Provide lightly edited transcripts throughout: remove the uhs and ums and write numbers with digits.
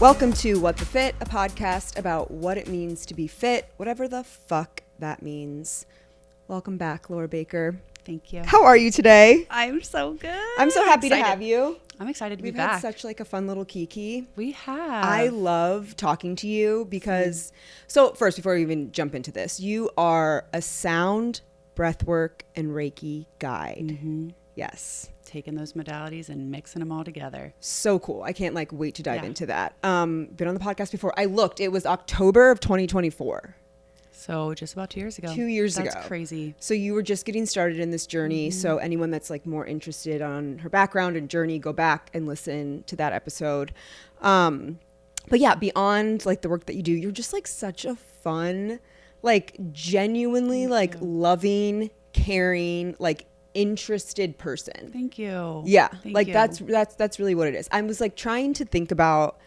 Welcome to What the Fit, a podcast about what it means to be fit, whatever the fuck that means. Welcome back, Laura Baker. Thank you. How are you today? I'm so good. I'm so happy to have you. I'm excited to be We've back. had such like a fun little kiki. We have. I love talking to you because, so first, before we even jump into this, you are a sound, breathwork, and Reiki guide. Mm-hmm. Yes. Taking those modalities and mixing them all together. So cool. I can't like wait to dive into that. Been on the podcast before. I looked, it was October of 2024. So just about 2 years ago. 2 years ago. That's crazy. So you were just getting started in this journey. Mm-hmm. So anyone that's like more interested on her background and journey, go back and listen to that episode. But yeah, beyond like the work that you do, you're just like such a fun, like genuinely like loving, caring, like interested person. Thank you. Yeah. Thank like you. that's really what it is. I was like trying to think about,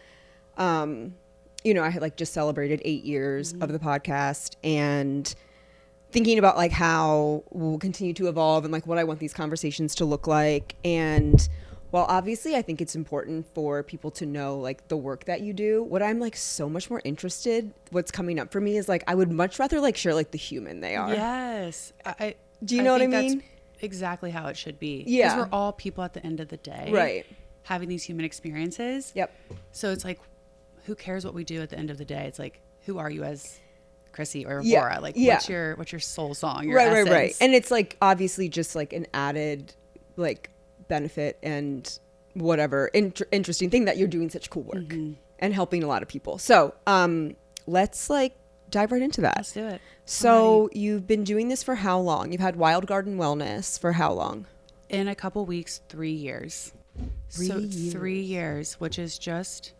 you know, I had like just celebrated 8 years of the podcast and thinking about like how we'll continue to evolve and like what I want these conversations to look like. And while obviously I think it's important for people to know like the work that you do, what I'm like so much more interested, what's coming up for me is like, I would much rather like share like the human they are. Yes. Do you know what I mean? That's exactly how it should be. Yeah. Because we're all people at the end of the day. Right. Having these human experiences. Yep. So it's like, who cares what we do at the end of the day? It's like, who are you as Chrissy or Laura? Like, what's your soul song? Your essence? Right. And it's like obviously just like an added like benefit and whatever interesting thing that you're doing such cool work and helping a lot of people. So let's like dive right into that. Let's do it. So you've been doing this for how long? You've had Wild Garden Wellness for how long? In a couple weeks, 3 years. 3 years, which is just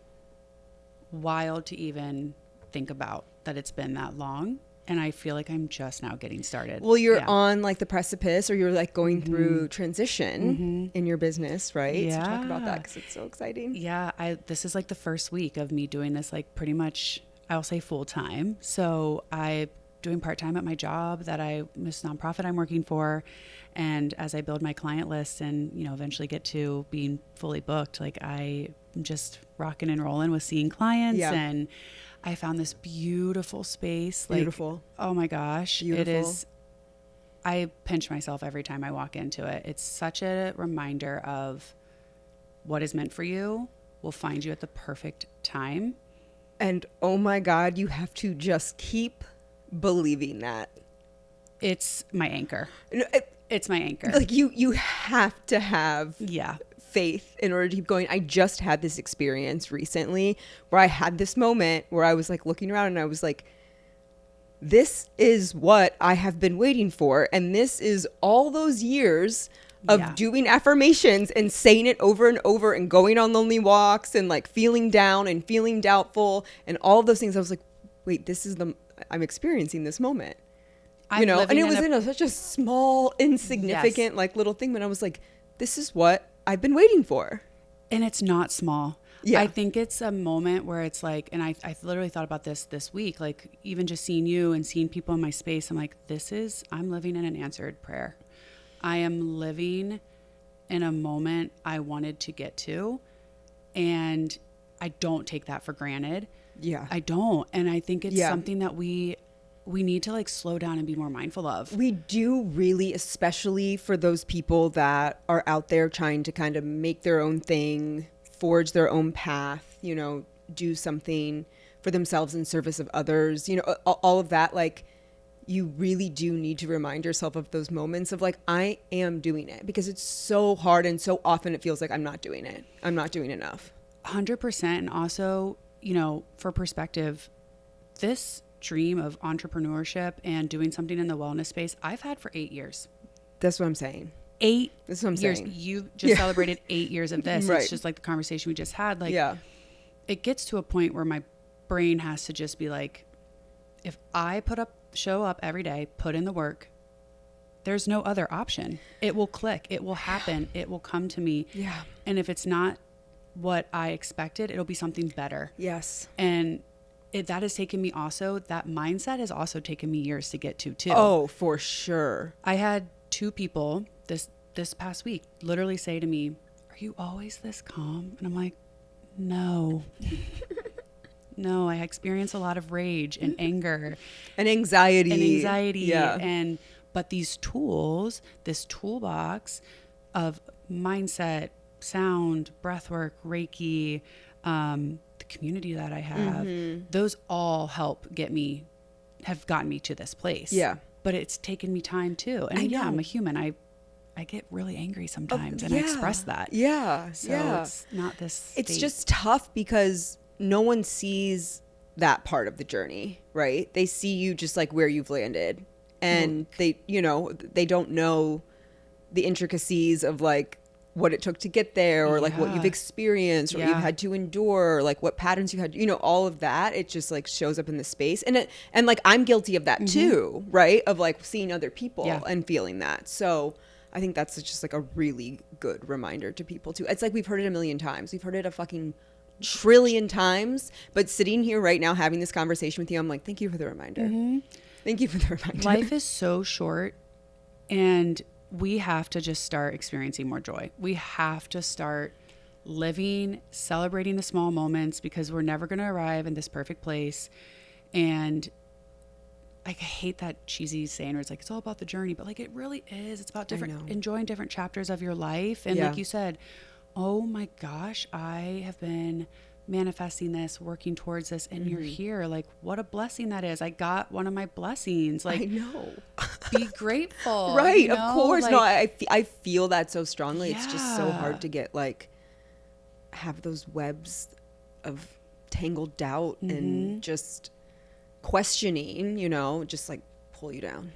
wild to even think about that it's been that long. And I feel like I'm just now getting started. Well, you're on like the precipice, or you're like going through transition in your business, right? Yeah. So talk about that because it's so exciting. Yeah. This is like the first week of me doing this, like pretty much, I'll say full time. So I doing part-time at my job this nonprofit I'm working for. And as I build my client list and, you know, eventually get to being fully booked, like I'm just rocking and rolling with seeing clients. Yeah. And I found this beautiful space. Like, Beautiful. Oh my gosh. Beautiful. It is. I pinch myself every time I walk into it. It's such a reminder of what is meant for you will find you at the perfect time. And oh my God, you have to just keep believing that. It's my anchor. It's my anchor. Like you have to have Yeah. faith in order to keep going. I just had this experience recently where I had this moment where I was like looking around and I was like, this is what I have been waiting for. And this is all those years of doing affirmations and saying it over and over and going on lonely walks and like feeling down and feeling doubtful and all of those things. I was like, wait, I'm experiencing this moment. You know, and it was such a small, insignificant, like little thing. But I was like, this is what I've been waiting for. And it's not small. Yeah. I think it's a moment where it's like, and I literally thought about this week, like even just seeing you and seeing people in my space, I'm like, I'm living in an answered prayer. I am living in a moment I wanted to get to. And I don't take that for granted. Yeah. I don't. And I think it's something that we need to like slow down and be more mindful of. We do really, especially for those people that are out there trying to kind of make their own thing, forge their own path, you know, do something for themselves in service of others, you know, all of that. Like you really do need to remind yourself of those moments of like, I am doing it, because it's so hard. And so often it feels like I'm not doing it. I'm not doing enough. 100%. And also, you know, for perspective, this dream of entrepreneurship and doing something in the wellness space I've had for 8 years. That's what I'm saying. 8 That's what I'm years. saying. You just celebrated 8 years of this. Right. It's just like the conversation we just had. Like, it gets to a point where my brain has to just be like, if I show up every day, put in the work, there's no other option. It will click. It will happen. It will come to me. Yeah. And if it's not what I expected, it'll be something better. Yes. And that has taken me also, that mindset has also taken me years to get to too. Oh, for sure. I had 2 people this past week literally say to me, are you always this calm? And I'm like, no. No, I experience a lot of rage and anger And anxiety. Yeah. But these tools, this toolbox of mindset, sound, breathwork, Reiki, the community that I have, those all have gotten me to this place. Yeah. But it's taken me time too. And yeah, I'm a human. I get really angry sometimes and I express that. Yeah. So it's not this It's state. just tough because no one sees that part of the journey, right? They see you just like where you've landed, and they don't know the intricacies of like what it took to get there, or like what you've experienced, or what you've had to endure, or like what patterns you had, all of that. It just like shows up in the space. And like I'm guilty of that too, right? Of like seeing other people and feeling that. So I think that's just like a really good reminder to people too. It's like we've heard it a million times. We've heard it a fucking trillion times, but sitting here right now having this conversation with you, I'm like, thank you for the reminder. Thank you for the reminder. Life is so short, and we have to just start experiencing more joy. We have to start living, celebrating the small moments, because we're never going to arrive in this perfect place. And I hate that cheesy saying where it's like, it's all about the journey, but like, it really is. It's about enjoying different chapters of your life. And like you said, oh my gosh, I have been manifesting this, working towards this, and you're here. Like, what a blessing that is. I got one of my blessings. Like, I know. Be grateful. Right. Of course. Like, no, I feel that so strongly. It's just so hard to get like, have those webs of tangled doubt and just questioning, just like pull you down.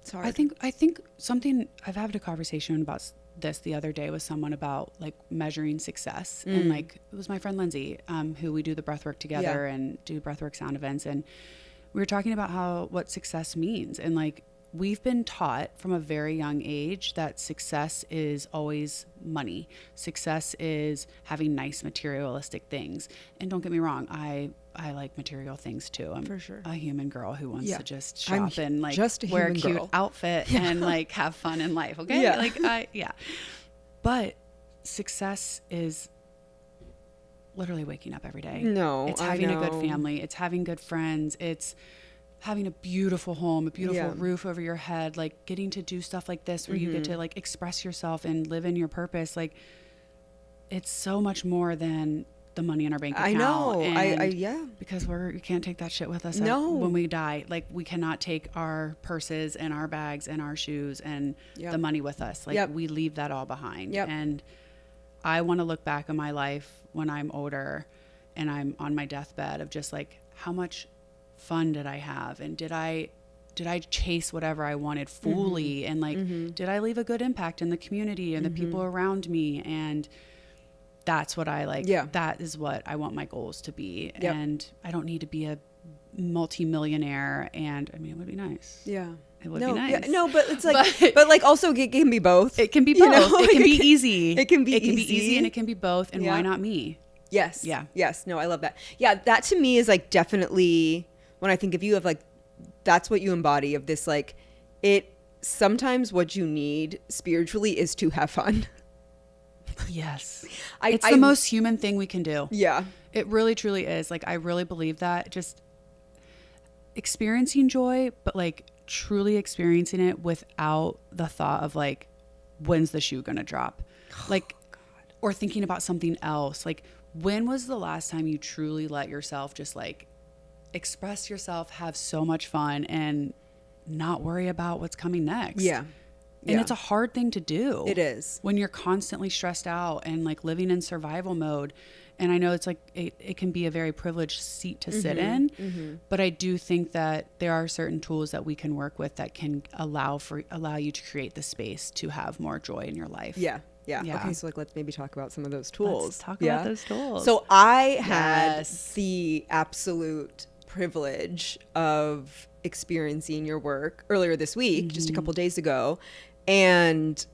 It's hard. I think something, I've had a conversation about this the other day with someone about like measuring success, and like it was my friend Lindsay, who we do the breathwork together and do breathwork sound events, and we were talking about what success means. And like, we've been taught from a very young age that success is always money. Success is having nice materialistic things. And don't get me wrong, I like material things too. I'm for sure a human girl who wants to just shop and like just wear a cute outfit and like have fun in life. Okay. But success is literally waking up every day. No, it's having a good family. It's having good friends. It's having a beautiful home, a beautiful roof over your head, like getting to do stuff like this where you get to like express yourself and live in your purpose. Like, it's so much more than the money in our bank account. I know. And because we can't take that shit with us when we die. Like, we cannot take our purses and our bags and our shoes and the money with us. Like, we leave that all behind. And I want to look back on my life when I'm older and I'm on my deathbed of just like, how much fun did I have? And did I chase whatever I wanted fully? And like, did I leave a good impact in the community and the people around me? And that's what I like. That is what I want my goals to be. And I don't need to be a multi-millionaire. And I mean, it would be nice. Yeah. It would be nice. No, but it's like, but like also it can be both. It can be both. It can be easy. It can be easy and it can be both. And why not me? Yes. Yeah. Yes. No, I love that. Yeah. That to me is like definitely, when I think of you, of like, that's what you embody of this, like, it sometimes what you need spiritually is to have fun. Yes. It's the most human thing we can do. Yeah. It really, truly is. Like, I really believe that. Just experiencing joy, but like truly experiencing it without the thought of like, when's the shoe going to drop? Like, or thinking about something else. Like, when was the last time you truly let yourself just like express yourself, have so much fun, and not worry about what's coming next? Yeah. And it's a hard thing to do. It is. When you're constantly stressed out and like living in survival mode. And I know it's like, it can be a very privileged seat to sit in, but I do think that there are certain tools that we can work with that can allow you to create the space to have more joy in your life. Yeah. Okay, so like, let's maybe talk about some of those tools. Let's talk about those tools. So I had the absolute privilege of experiencing your work earlier this week, just a couple days ago. And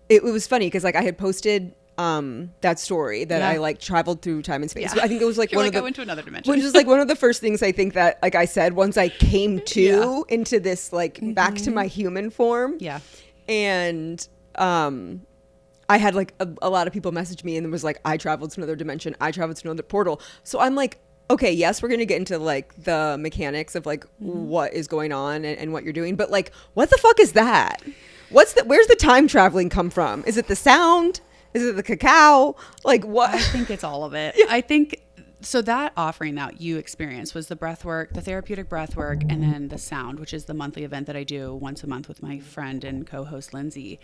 it was funny because like I had posted that story that I like traveled through time and space. I think it was like I went to another dimension. Which is like one of the first things I think that, like I said, once I came to into this like back to my human form. Yeah. And I had like a lot of people message me and it was like, I traveled to another dimension. I traveled to another portal. So I'm like, okay, yes, we're going to get into like the mechanics of like what is going on and what you're doing, but like, what the fuck is that? Where's the time traveling come from? Is it the sound? Is it the cacao? Like what? I think it's all of it. I think so. That offering that you experienced was the breath work, the therapeutic breath work, and then the sound, which is the monthly event that I do once a month with my friend and co-host Lindsay.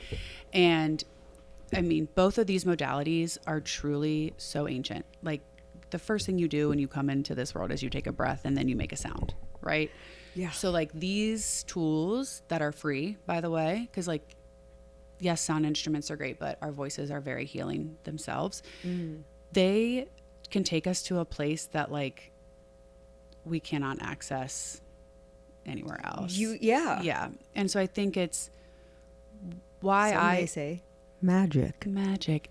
And I mean, both of these modalities are truly so ancient. Like the first thing you do when you come into this world is you take a breath and then you make a sound, right? Yeah. So like these tools that are free, by the way, because like, yes, sound instruments are great, but our voices are very healing themselves. They can take us to a place that like we cannot access anywhere else. Yeah. And so I think it's why Some may say magic.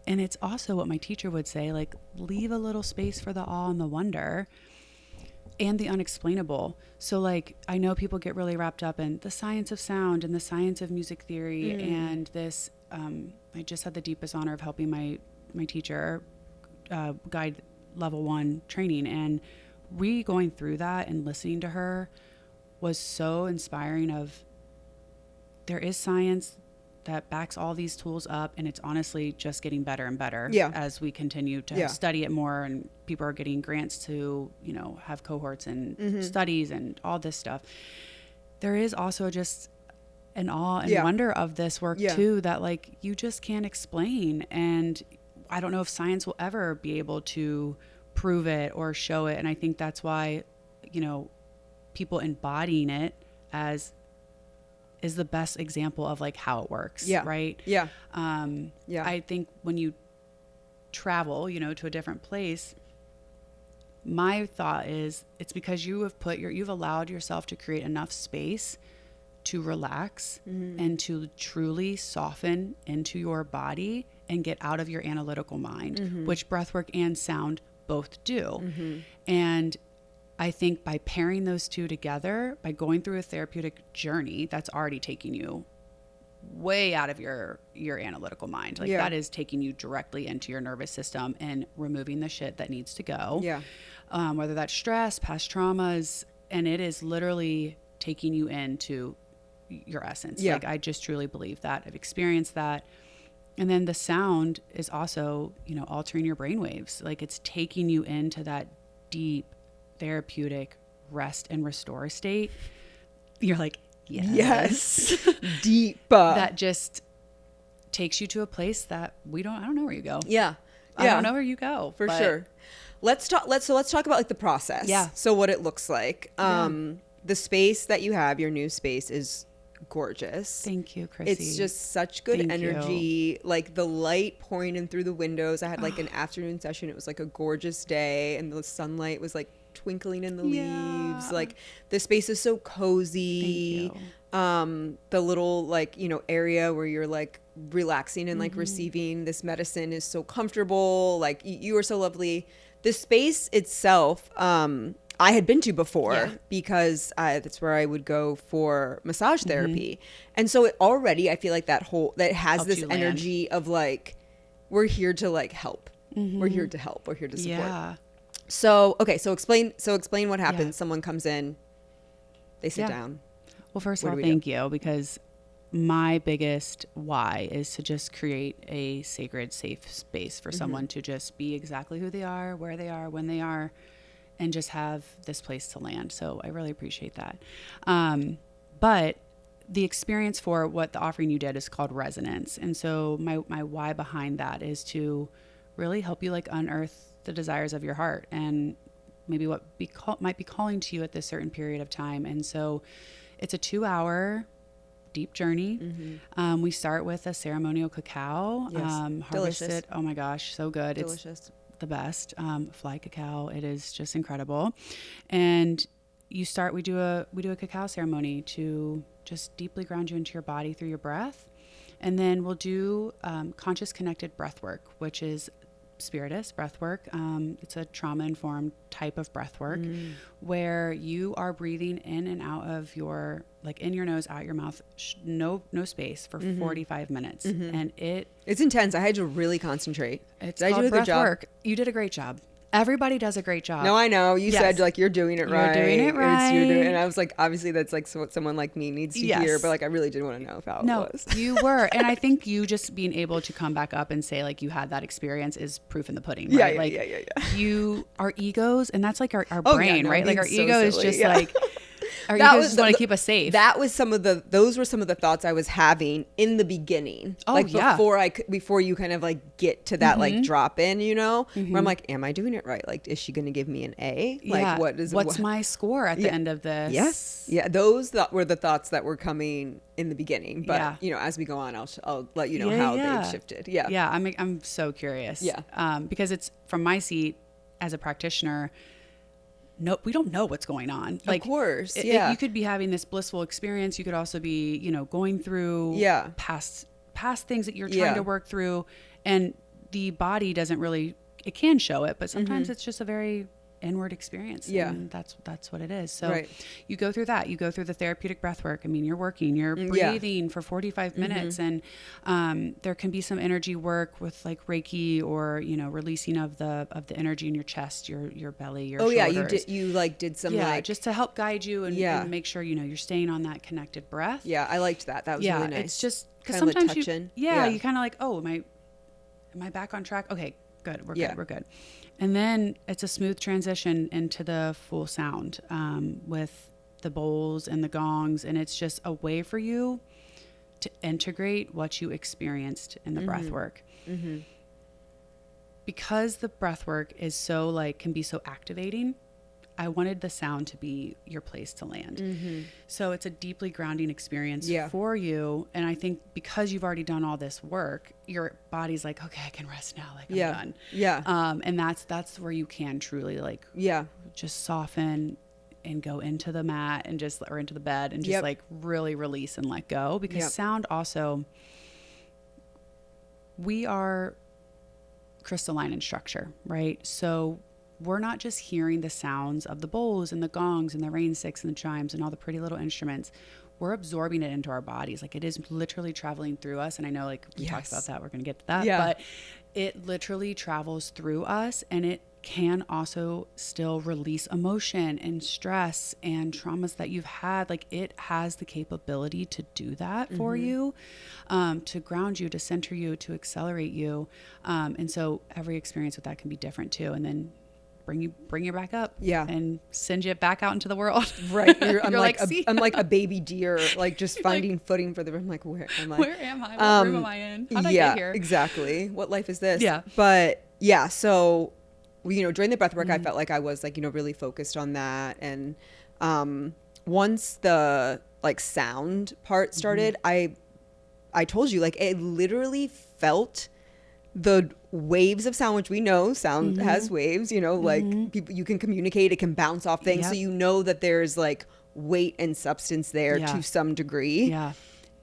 And it's also what my teacher would say, like leave a little space for the awe and the wonder and the unexplainable. So like, I know people get really wrapped up in the science of sound and the science of music theory and this, I just had the deepest honor of helping my teacher guide level 1 training, and going through that and listening to her was so inspiring of there is science that backs all these tools up, and it's honestly just getting better and better as we continue to study it more, and people are getting grants to, you know, have cohorts and studies and all this stuff. There is also just an awe and wonder of this work too, that like you just can't explain. And I don't know if science will ever be able to prove it or show it. And I think that's why, you know, people embodying it as is the best example of like how it works. Right. I think when you travel, you know, to a different place, my thought is it's because you've allowed yourself to create enough space to relax and to truly soften into your body and get out of your analytical mind, which breathwork and sound both do. And I think by pairing those two together, by going through a therapeutic journey, that's already taking you way out of your analytical mind. Like that is taking you directly into your nervous system and removing the shit that needs to go. Whether that's stress, past traumas, and it is literally taking you into your essence. Like I just truly believe that. I've experienced that. And then the sound is also, you know, altering your brainwaves. Like it's taking you into that deep therapeutic rest and restore state. You're like, yes. Deep. That just takes you to a place that I don't know where you go. I don't know where you go. For sure. Let's talk about like the process. So what it looks like. The space that you have, your new space, is gorgeous. Thank you, Chrissy. It's just such good energy. Like the light pouring in through the windows. I had like an afternoon session. It was like a gorgeous day, and the sunlight was like twinkling in the leaves. Like the space is so cozy. The little like, you know, area where you're like relaxing and like receiving this medicine is so comfortable. Like you are so lovely. The space itself, I had been to before because that's where I would go for massage therapy. And so it already, I feel like that has Helped this you land. energy of like, we're here to like help. We're here to help. We're here to support. So, okay. So explain what happens. Someone comes in, they sit down. Well, first of all, thank you, because my biggest why is to just create a sacred, safe space for someone to just be exactly who they are, where they are, when they are, and just have this place to land. So I really appreciate that. But the experience for what the offering you did is called resonance. And so my why behind that is to really help you like unearth the desires of your heart and maybe what might be calling to you at this certain period of time. And so it's a 2-hour deep journey. We start with a ceremonial cacao, harvested. Delicious. Oh my gosh, so good. Delicious. It's the best. Fly cacao. It is just incredible. And we do a cacao ceremony to just deeply ground you into your body through your breath. And then we'll do conscious connected breath work, which is Spiritus breath work. It's a trauma-informed type of breath work where you are breathing in and out of your, like in your nose, out your mouth, no space for 45 minutes. And it's intense. I had to really concentrate. It's Did I do a called good breath job? work. You did a great job. Everybody does a great job. No, I know. You said like you're doing it right. You're doing it right. And I was like, obviously that's like what someone like me needs to hear. But like, I really did want to know how it was. You were. And I think you just being able to come back up and say like you had that experience is proof in the pudding. Right? Our egos, and that's like our brain, right? Like our ego is just like, our egos just want to keep us safe. That was those were some of the thoughts I was having in the beginning. Oh, like before you kind of like get to that like drop in, you know, where I'm like, am I doing it right? Like, is she going to give me an A? Like, what's my score at the end of this? Yes. Yeah. Those were the thoughts that were coming in the beginning. But, you know, as we go on, I'll let you know how they've shifted. Yeah. Yeah. I'm so curious. Yeah. Because it's from my seat as a practitioner, no, we don't know what's going on. Like, of course, you could be having this blissful experience. You could also be, you know, going through past things that you're trying to work through, and the body doesn't really. It can show it, but sometimes it's just a very inward experience. Yeah, and that's what it is. So you go through that. You go through the therapeutic breath work. I mean, you're breathing for 45 minutes, and there can be some energy work with like Reiki, or you know, releasing of the energy in your chest, your belly, your shoulders. You did some just to help guide you and make sure you know you're staying on that connected breath. Yeah, I liked that. That was really nice. It's just because kind sometimes of touching. You kind of like, oh, am I back on track? Okay, good. We're good. And then it's a smooth transition into the full sound with the bowls and the gongs. And it's just a way for you to integrate what you experienced in the breath work. Mm-hmm. Because the breath work is so can be so activating, I wanted the sound to be your place to land. Mm-hmm. So it's a deeply grounding experience for you. And I think because you've already done all this work, your body's like, okay, I can rest now. Like I'm done. Yeah. And that's where you can truly just soften and go into the mat and or into the bed and just really release and let go, because sound also, we are crystalline in structure, right? So we're not just hearing the sounds of the bowls and the gongs and the rain sticks and the chimes and all the pretty little instruments. We're absorbing it into our bodies. Like, it is literally traveling through us. And I know we talked about that. We're going to get to that. Yeah. But it literally travels through us, and it can also still release emotion and stress and traumas that you've had. Like, it has the capability to do that for you, to ground you, to center you, to accelerate you. And so every experience with that can be different too. And then bring you back up and send you back out into the world. Right. I'm like a baby deer, like just finding footing for I'm like, where am I? Where am I? What room am I in? How'd I get here? Exactly. What life is this? Yeah. But so, during the breath work, I felt like I was really focused on that. And once the sound part started, I told you, it literally felt the waves of sound, which we know sound has waves, people, you can communicate, it can bounce off things. Yep. So that there's weight and substance there to some degree. Yeah.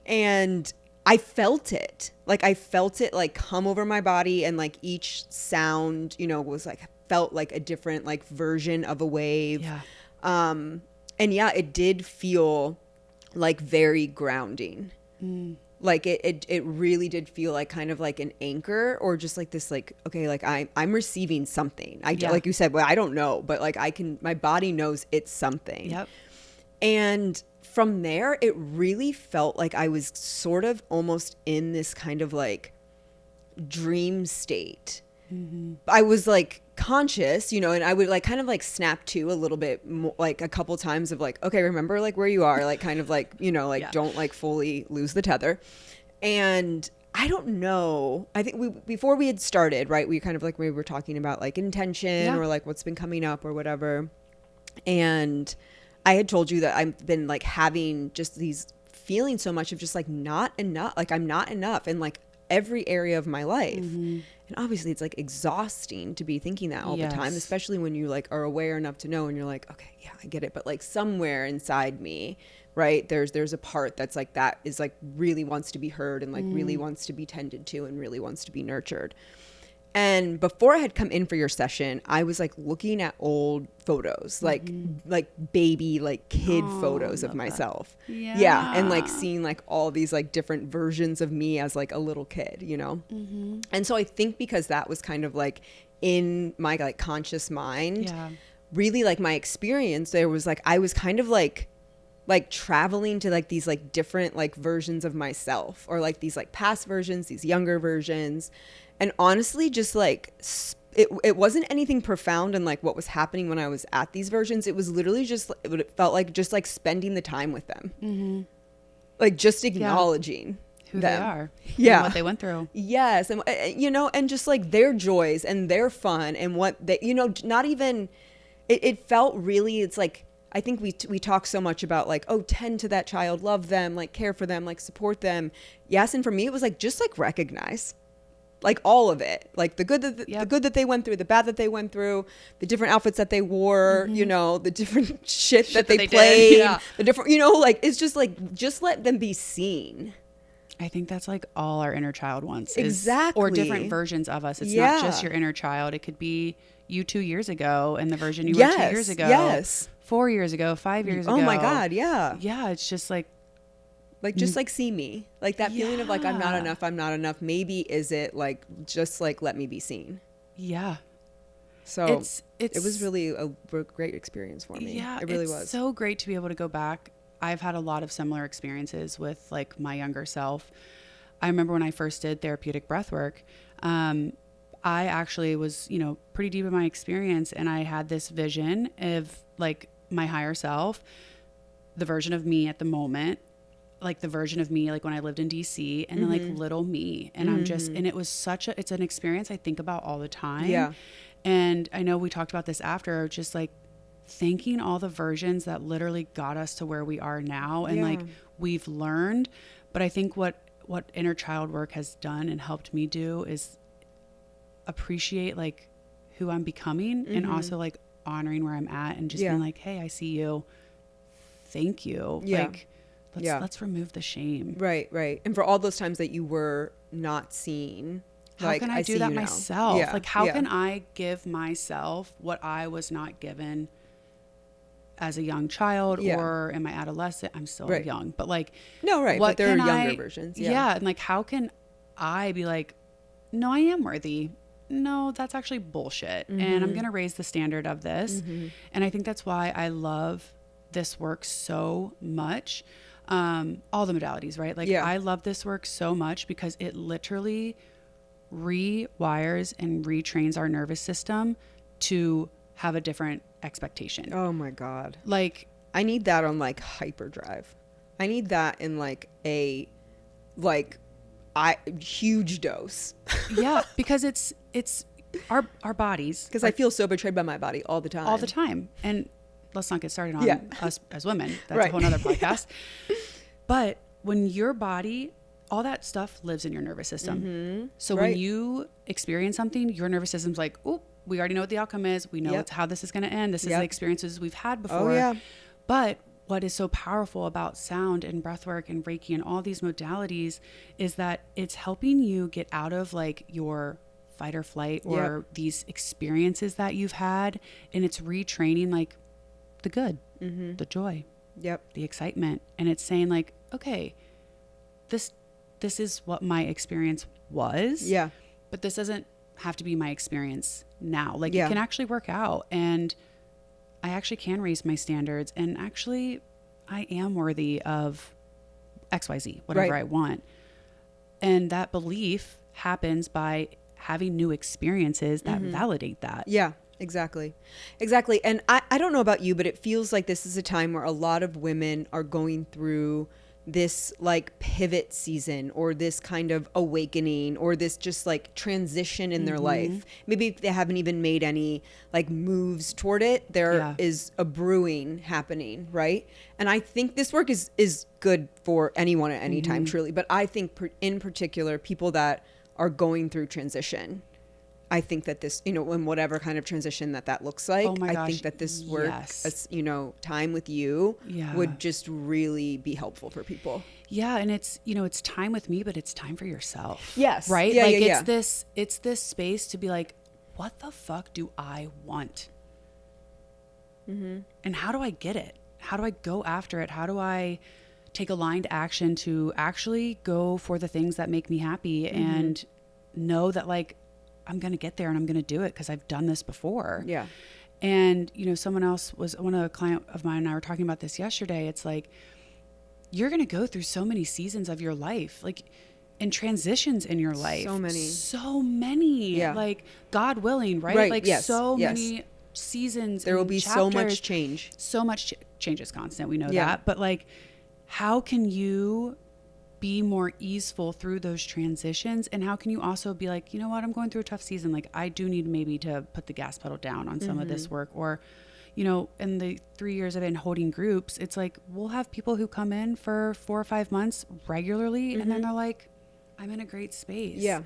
And I felt it. I felt it come over my body, and each sound, was felt like a different version of a wave. Yeah. And it did feel very grounding. It really did feel kind of an anchor, or just this okay, I'm receiving something. Like you said, well, I don't know, but my body knows it's something. Yep. And from there, it really felt like I was sort of almost in this kind of dream state. Mm-hmm. I was conscious, and I would kind of snap to a little bit more, a couple times of okay, remember where you are, kind of don't fully lose the tether. And I don't know, I think before we had started, right, we kind of we were talking about intention or what's been coming up or whatever. And I had told you that I've been having just these feelings so much of just not enough, I'm not enough in every area of my life. Mm-hmm. And obviously it's exhausting to be thinking that all the time, especially when you are aware enough to know, and you're okay, yeah, I get it. But somewhere inside me, right, there's a part that's that is really wants to be heard, and really wants to be tended to, and really wants to be nurtured. And before I had come in for your session, I was looking at old photos, baby, kid photos of myself. Yeah. And seeing all these different versions of me as a little kid, Mm-hmm. And so I think because that was kind of in my like conscious mind, Yeah. really like my experience there was like, I was kind of like traveling to like these like different like versions of myself, or like these like past versions, these younger versions. And honestly, just like it wasn't anything profound in like what was happening when I was at these versions. It was literally just, it felt like just like spending the time with them, like just acknowledging Who them. they are. Yeah. And what they went through. Yes. And, you know, and just like their joys and their fun and what they, you know, not even, it felt really, it's like, I think we talk so much about like, oh, tend to that child, love them, like care for them, like support them. Yes. And for me, it was like, just like recognize like all of it, like the good that the good that they went through, the bad that they went through, the different outfits that they wore, you know, the different shit that they played, the different, you know, like, it's just like, just let them be seen. I think that's like all our inner child wants. Exactly. Or different versions of us. It's not just your inner child. It could be you 2 years ago and the version you were 2 years ago. Yes. 4 years ago, 5 years ago. Oh my God. Yeah. Yeah. It's just like just like see me, like that feeling of like, I'm not enough. Maybe is it like, just like, let me be seen. Yeah. So it was really a great experience for me. Yeah. It really was. So great to be able to go back. I've had a lot of similar experiences with like my younger self. I remember when I first did therapeutic breathwork, I actually was, you know, pretty deep in my experience, and I had this vision of like my higher self, the version of me at the moment, like the version of me, like when I lived in DC, and then like little me. And I'm just, and it was it's an experience I think about all the time. Yeah. And I know we talked about this after, just like thanking all the versions that literally got us to where we are now. And like, we've learned, but I think what inner child work has done and helped me do is appreciate like who I'm becoming, and also like honoring where I'm at, and just being like, hey, I see you. Thank you. Like, let's remove the shame. Right. And for all those times that you were not seen, how like, can I do that myself? Yeah. Like, how can I give myself what I was not given as a young child or in my adolescent? I'm still young, but like, no, right. What but there are can younger versions. Yeah. And like, how can I be like, no, I am worthy. No, that's actually bullshit. And I'm going to raise the standard of this. And I think that's why I love this work so much. All the modalities, right? Like, I love this work so much because it literally rewires and retrains our nervous system to have a different expectation. Oh my God. Like, I need that on like hyperdrive. I need that in like a huge dose. Yeah, because it's our bodies. Because I feel so betrayed by my body all the time. And let's not get started on us as women. That's a whole nother podcast. But when your body, all that stuff lives in your nervous system. So when you experience something, your nervous system's like, oh, we already know what the outcome is. We know how this is going to end. This is the experiences we've had before. Oh, yeah. But what is so powerful about sound and breathwork and Reiki and all these modalities is that it's helping you get out of like your fight or flight or these experiences that you've had. And it's retraining like the good, the joy, the excitement. And it's saying like, okay, this is what my experience was. Yeah. But this doesn't have to be my experience now. Like it can actually work out, and I actually can raise my standards, and actually I am worthy of XYZ, whatever I want. And that belief happens by having new experiences that validate that. Yeah. Exactly. And I don't know about you, but it feels like this is a time where a lot of women are going through this like pivot season, or this kind of awakening, or this just like transition in their life. Maybe if they haven't even made any like moves toward it, there is a brewing happening, right? And I think this work is good for anyone at any time, truly. But I think in particular, people that are going through transition, I think that this, in whatever kind of transition that looks like, I think that this work, time with you would just really be helpful for people. Yeah. And it's, it's time with me, but it's time for yourself. Yes. Right? It's this space to be like, what the fuck do I want? And how do I get it? How do I go after it? How do I take aligned action to actually go for the things that make me happy and know that like, I'm going to get there and I'm going to do it because I've done this before. Yeah. And, you know, one of a client of mine and I were talking about this yesterday. It's like, you're going to go through so many seasons of your life, like, and transitions in your life. So many. Yeah. Like, God willing, right? Like, yes. many seasons. There will be chapters, so much change. So much change is constant. We know Yeah. that. But like, how can you be more easeful through those transitions? And how can you also be like, you know what, I'm going through a tough season. Like, I do need maybe to put the gas pedal down on some of this work. Or, you know, in the 3 years I've been holding groups, it's like, we'll have people who come in for 4 or 5 months regularly. And then they're like, I'm in a great space. Yeah.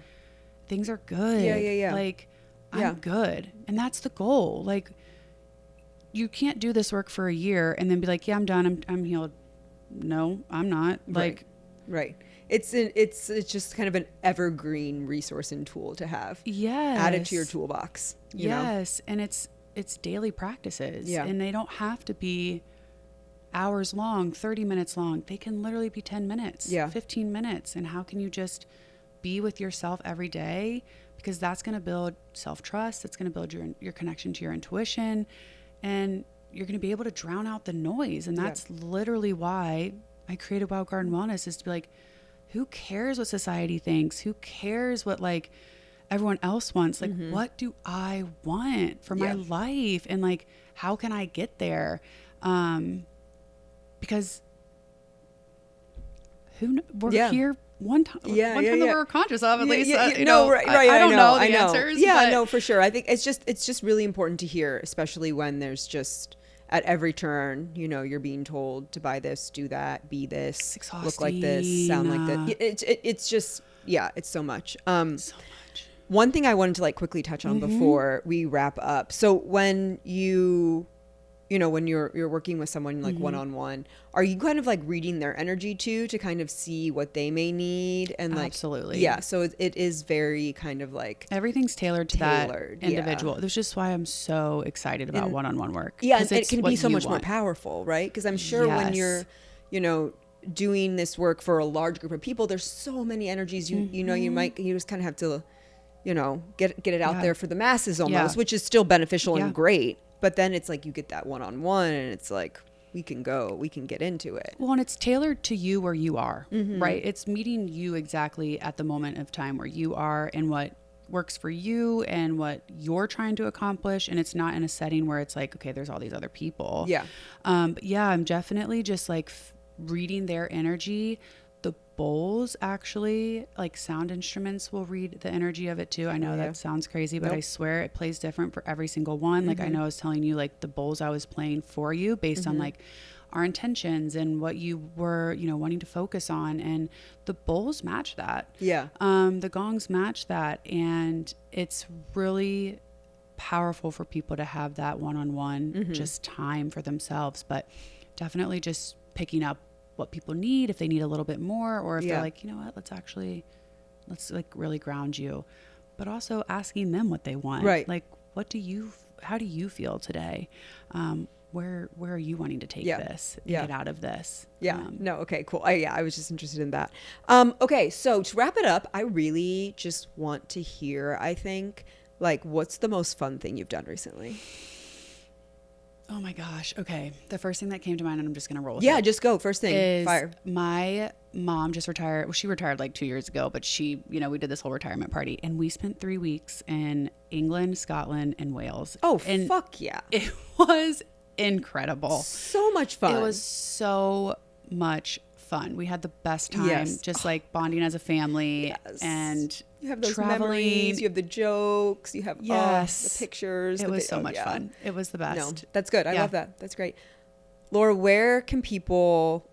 Things are good. Yeah. Like, I'm good. And that's the goal. Like, you can't do this work for a year and then be like, yeah, I'm done. I'm healed. No, I'm not. Like, right. It's just kind of an evergreen resource and tool to have. Yes. Add it to your toolbox. You know? And it's daily practices. Yeah. And they don't have to be hours long, 30 minutes long. They can literally be 10 minutes, 15 minutes. And how can you just be with yourself every day? Because that's going to build self-trust. It's going to build your connection to your intuition. And you're going to be able to drown out the noise. And that's literally why I created Wild Garden Wellness, is to be like, who cares what society thinks? Who cares what like everyone else wants? Like, what do I want for my life? And like, how can I get there? Because we're here one time that we're conscious of, at least. I don't know the answers. Yeah, no, for sure. I think it's just really important to hear, especially when there's just at every turn, you know, you're being told to buy this, do that, be this, look like this, sound like that. It's just, it's so much. So much. One thing I wanted to like quickly touch on before we wrap up. So when when you're working with someone like one-on-one, are you kind of like reading their energy too, to kind of see what they may need? And like, absolutely. Yeah. So it is very kind of like everything's tailored to that individual. That's just why I'm so excited about one-on-one work. Yeah. And it can be so much more powerful, right? Because I'm sure when you're, doing this work for a large group of people, there's so many energies, you just kind of have to, get it out there for the masses almost, which is still beneficial and great. But then it's like you get that one-on-one and it's like, we can get into it. Well, and it's tailored to you where you are, right? It's meeting you exactly at the moment of time where you are and what works for you and what you're trying to accomplish. And it's not in a setting where it's like, okay, there's all these other people. Yeah. But yeah, I'm definitely just like reading their energy. The bowls actually, like sound instruments, will read the energy of it too. I know that sounds crazy, but I swear it plays different for every single one. Like I know I was telling you like the bowls I was playing for you based on like our intentions and what you were, wanting to focus on, and the bowls match that. Yeah. The gongs match that, and it's really powerful for people to have that one-on-one just time for themselves, but definitely just picking up what people need, if they need a little bit more, or if they're like, you know what, let's like really ground you, but also asking them what they want. Right. Like, how do you feel today? Where are you wanting to take this and get out of this? Yeah. No. Okay, cool. I was just interested in that. Okay. So to wrap it up, I really just want to hear, I think, like, what's the most fun thing you've done recently? Oh my gosh. Okay. The first thing that came to mind, and I'm just going to roll with it. Yeah, just go. First thing. Is fire. My mom just retired. Well, she retired like 2 years ago, but she, we did this whole retirement party, and we spent 3 weeks in England, Scotland, and Wales. Oh, and fuck yeah. It was incredible. So much fun. It was so much fun. We had the best time, just like bonding as a family, and you have those memories, you have the jokes, you have the pictures. It was so much fun. It was the best. No, that's good. I love that. That's great. Laura, where can people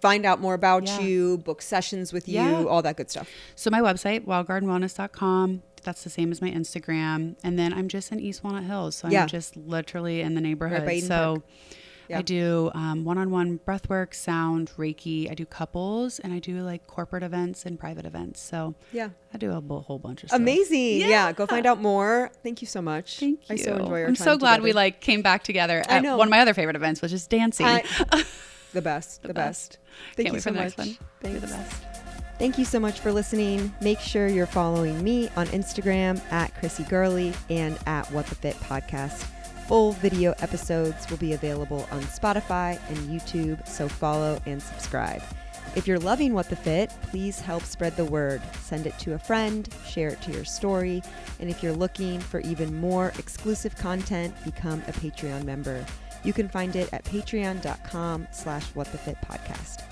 find out more about you, book sessions with you, all that good stuff? So my website, wildgardenwellness.com. That's the same as my Instagram. And then I'm just in East Walnut Hills. So I'm just literally in the neighborhood. Right, so I do one-on-one breathwork, sound, Reiki. I do couples, and I do like corporate events and private events. So I do a whole bunch of stuff. Amazing. Yeah. Go find out more. Thank you so much. Thank you. I so enjoy our I'm time so glad together. we like came back together at one of my other favorite events, which is dancing. The best. Thank you so much. Thank you. You're the best. Thank you so much for listening. Make sure you're following me on Instagram at Chrissy Gurley and at What the Fit Podcast. Full video episodes will be available on Spotify and YouTube, so follow and subscribe. If you're loving What the Fit, please help spread the word. Send it to a friend, share it to your story, and if you're looking for even more exclusive content, become a Patreon member. You can find it at patreon.com/whatthefitpodcast.